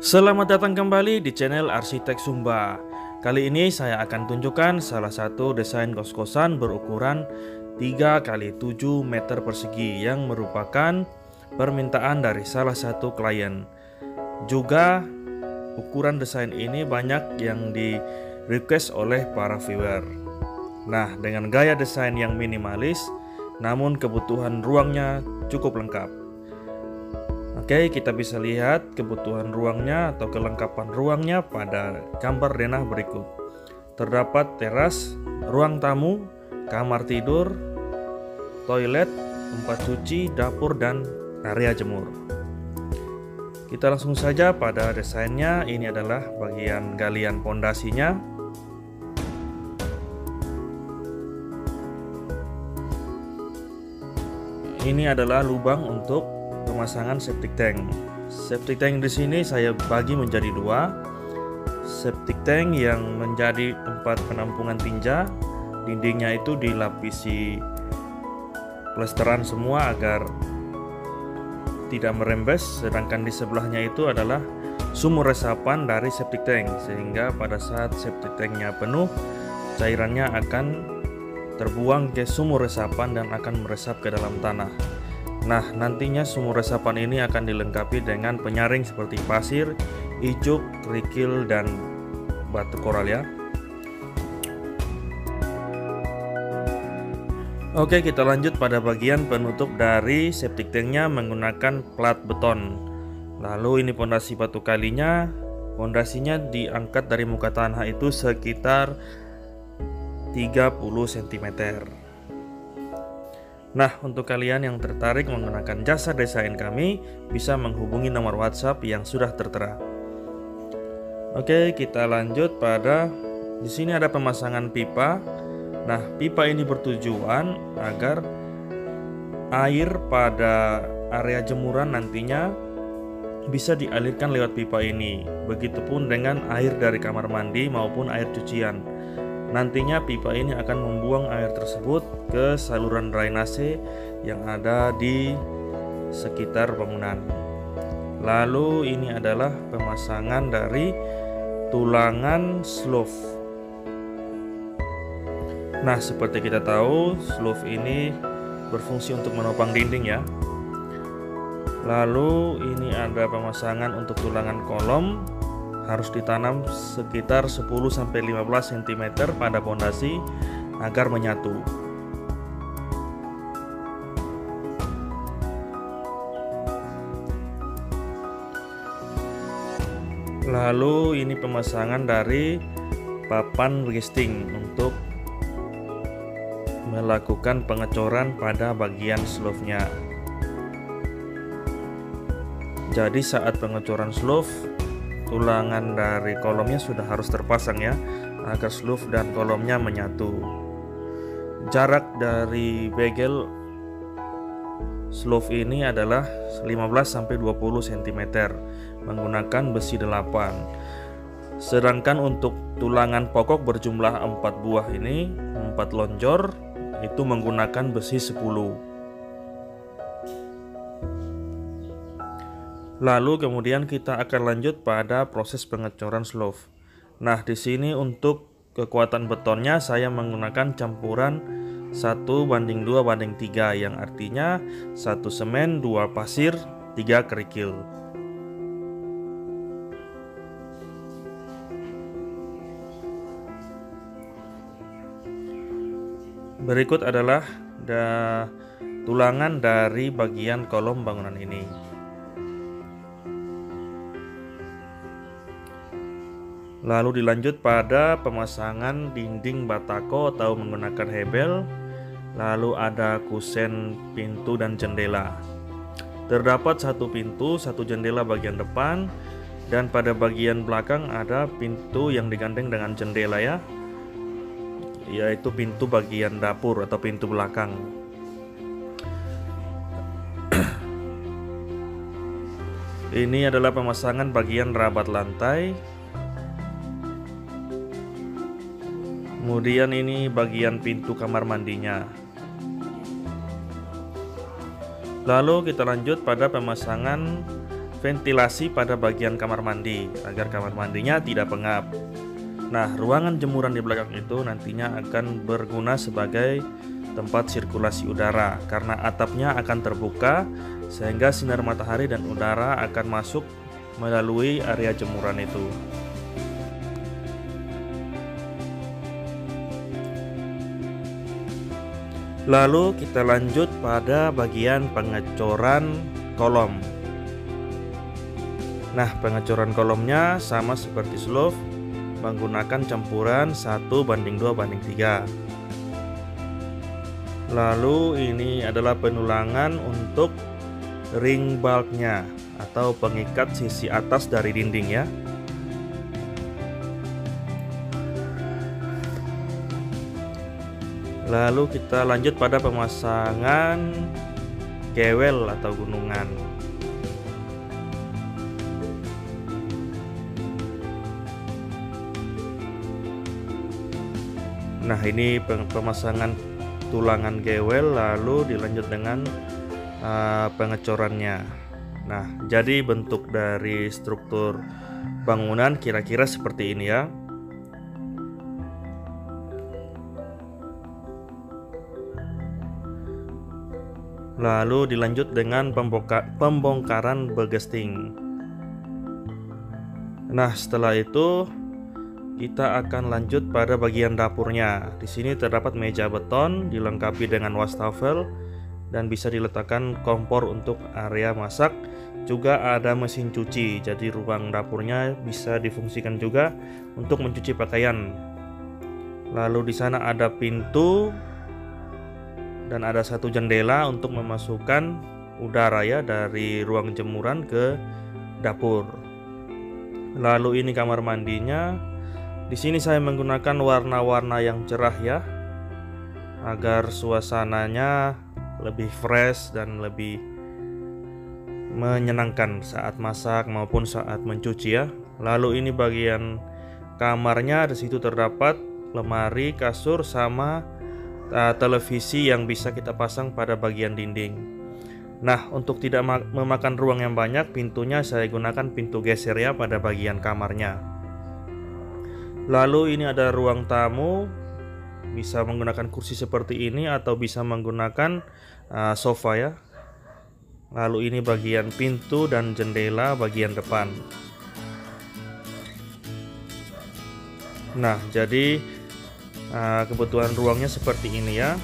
Selamat datang kembali di channel Arsitek Sumba. Kali ini saya akan tunjukkan salah satu desain kos-kosan berukuran 3 kali 7 meter persegi yang merupakan permintaan dari salah satu klien. Juga ukuran desain ini banyak yang di request oleh para viewer. Nah, dengan gaya desain yang minimalis, namun kebutuhan ruangnya cukup lengkap. Oke, kita bisa lihat kebutuhan ruangnya atau kelengkapan ruangnya pada gambar denah berikut. Terdapat teras, ruang tamu, kamar tidur, toilet, tempat cuci, dapur, dan area jemur. Kita langsung saja pada desainnya. Ini adalah bagian galian pondasinya. Ini adalah lubang untuk pemasangan septic tank. Septic tank di sini saya bagi menjadi dua. Septic tank yang menjadi tempat penampungan tinja, dindingnya itu dilapisi plesteran semua agar tidak merembes, sedangkan di sebelahnya itu adalah sumur resapan dari septic tank, sehingga pada saat septic tanknya penuh, cairannya akan terbuang ke sumur resapan dan akan meresap ke dalam tanah. Nah, nantinya sumur resapan ini akan dilengkapi dengan penyaring seperti pasir, ijuk, kerikil, dan batu koral ya. Oke, kita lanjut pada bagian penutup dari septic tanknya menggunakan plat beton. Lalu ini pondasi batu kalinya. Pondasinya diangkat dari muka tanah itu sekitar 30 cm. Nah, untuk kalian yang tertarik menggunakan jasa desain kami, bisa menghubungi nomor WhatsApp yang sudah tertera. Oke, kita lanjut pada di sini ada pemasangan pipa. Nah, pipa ini bertujuan agar air pada area jemuran nantinya bisa dialirkan lewat pipa ini. Begitupun dengan air dari kamar mandi maupun air cucian. Nantinya pipa ini akan membuang air tersebut ke saluran drainase yang ada di sekitar bangunan. Lalu ini adalah pemasangan dari tulangan slope. Nah, seperti kita tahu, slope ini berfungsi untuk menopang dinding ya. Lalu ini ada pemasangan untuk tulangan kolom. Harus ditanam sekitar 10-15 cm pada pondasi agar menyatu. Lalu ini pemasangan dari papan resting untuk melakukan pengecoran pada bagian slope-nya. Jadi saat pengecoran slope, tulangan dari kolomnya sudah harus terpasang ya, agar slope dan kolomnya menyatu. Jarak dari bagel slope ini adalah 15-20 cm menggunakan besi 8. Sedangkan untuk tulangan pokok berjumlah 4 buah ini, 4 lonjor, itu menggunakan besi 10. Lalu kemudian kita akan lanjut pada proses pengecoran slope. Nah, di sini untuk kekuatan betonnya saya menggunakan campuran 1:2:3, yang artinya 1 semen, 2 pasir, 3 kerikil. Berikut adalah tulangan dari bagian kolom bangunan ini. Lalu dilanjut pada pemasangan dinding batako atau menggunakan hebel. Lalu ada kusen pintu dan jendela. Terdapat satu pintu, satu jendela bagian depan, dan pada bagian belakang ada pintu yang digandeng dengan jendela ya, yaitu pintu bagian dapur atau pintu belakang. Ini adalah pemasangan bagian rabat lantai. Kemudian ini bagian pintu kamar mandinya. Lalu kita lanjut pada pemasangan ventilasi pada bagian kamar mandi agar kamar mandinya tidak pengap. Nah, ruangan jemuran di belakang itu nantinya akan berguna sebagai tempat sirkulasi udara karena atapnya akan terbuka sehingga sinar matahari dan udara akan masuk melalui area jemuran itu. Lalu kita lanjut pada bagian pengecoran kolom. Nah, pengecoran kolomnya sama seperti slove, menggunakan campuran 1:2:3. Lalu ini adalah penulangan untuk ring bulknya atau pengikat sisi atas dari dinding ya. Lalu kita lanjut pada pemasangan kewel atau gunungan. Nah, ini pemasangan tulangan kewel lalu dilanjut dengan pengecorannya. Nah, jadi bentuk dari struktur bangunan kira-kira seperti ini ya. Lalu dilanjut dengan pembongkaran bergesting. Nah, setelah itu kita akan lanjut pada bagian dapurnya. Di sini terdapat meja beton dilengkapi dengan wastafel dan bisa diletakkan kompor untuk area masak. Juga ada mesin cuci. Jadi ruang dapurnya bisa difungsikan juga untuk mencuci pakaian. Lalu di sana ada pintu dan ada satu jendela untuk memasukkan udara ya dari ruang jemuran ke dapur. Lalu ini kamar mandinya. Di sini saya menggunakan warna-warna yang cerah ya, agar suasananya lebih fresh dan lebih menyenangkan saat masak maupun saat mencuci ya. Lalu ini bagian kamarnya, di situ terdapat lemari, kasur sama televisi yang bisa kita pasang pada bagian dinding. Nah, untuk tidak memakan ruang yang banyak, pintunya saya gunakan pintu geser ya pada bagian kamarnya. Lalu ini ada ruang tamu, bisa menggunakan kursi seperti ini atau bisa menggunakan sofa ya. Lalu ini bagian pintu dan jendela bagian depan. Nah, jadi kebutuhan ruangnya seperti ini ya.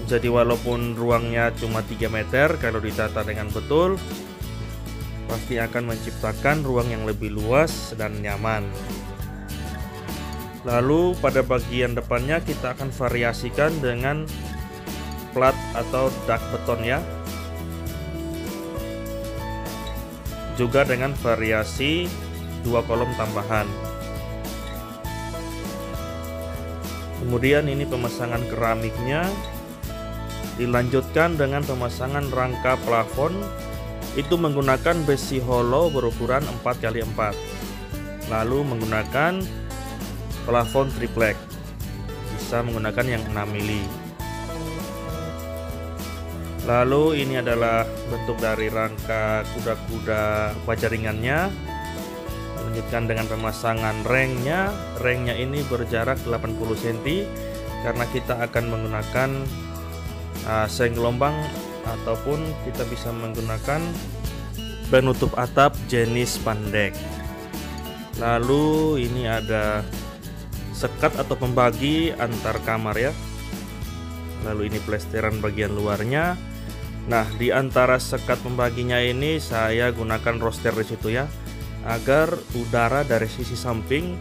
Jadi walaupun ruangnya cuma 3 meter, kalau ditata dengan betul pasti akan menciptakan ruang yang lebih luas dan nyaman. Lalu pada bagian depannya kita akan variasikan dengan plat atau dak beton ya. Juga dengan variasi 2 kolom tambahan. Kemudian ini pemasangan keramiknya, dilanjutkan dengan pemasangan rangka plafon. Itu menggunakan besi hollow berukuran 4x4. Lalu menggunakan plafon triplek, bisa menggunakan yang 6 mili. Lalu ini adalah bentuk dari rangka kuda-kuda baja ringannya. Lanjutkan dengan pemasangan rengnya. Rengnya ini berjarak 80 cm karena kita akan menggunakan seng gelombang ataupun kita bisa menggunakan penutup atap jenis pandek. Lalu ini ada sekat atau pembagi antar kamar ya. Lalu ini plesteran bagian luarnya. Nah, di antara sekat pembaginya ini saya gunakan roster di situ ya, agar udara dari sisi samping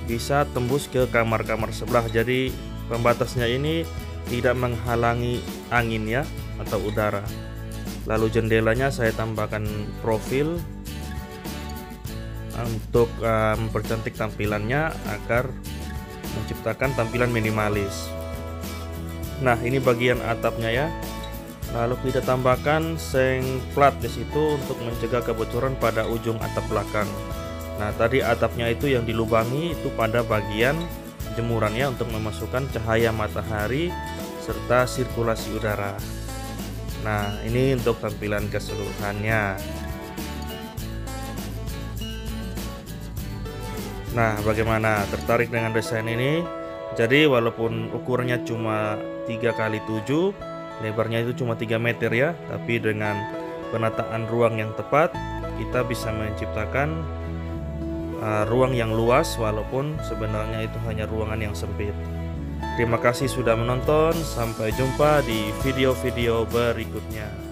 bisa tembus ke kamar-kamar sebelah. Jadi pembatasnya ini tidak menghalangi angin ya atau udara. Lalu jendelanya saya tambahkan profil untuk mempercantik tampilannya agar menciptakan tampilan minimalis. Nah, ini bagian atapnya ya. Lalu kita tambahkan seng plat di situ untuk mencegah kebocoran pada ujung atap belakang. Nah, tadi atapnya itu yang dilubangi itu pada bagian jemuran ya, untuk memasukkan cahaya matahari serta sirkulasi udara. Nah, ini untuk tampilan keseluruhannya. Nah, bagaimana? Tertarik dengan desain ini? Jadi walaupun ukurannya cuma 3x7, lebarnya itu cuma 3 meter ya, tapi dengan penataan ruang yang tepat, kita bisa menciptakan ruang yang luas walaupun sebenarnya itu hanya ruangan yang sempit. Terima kasih sudah menonton, sampai jumpa di video-video berikutnya.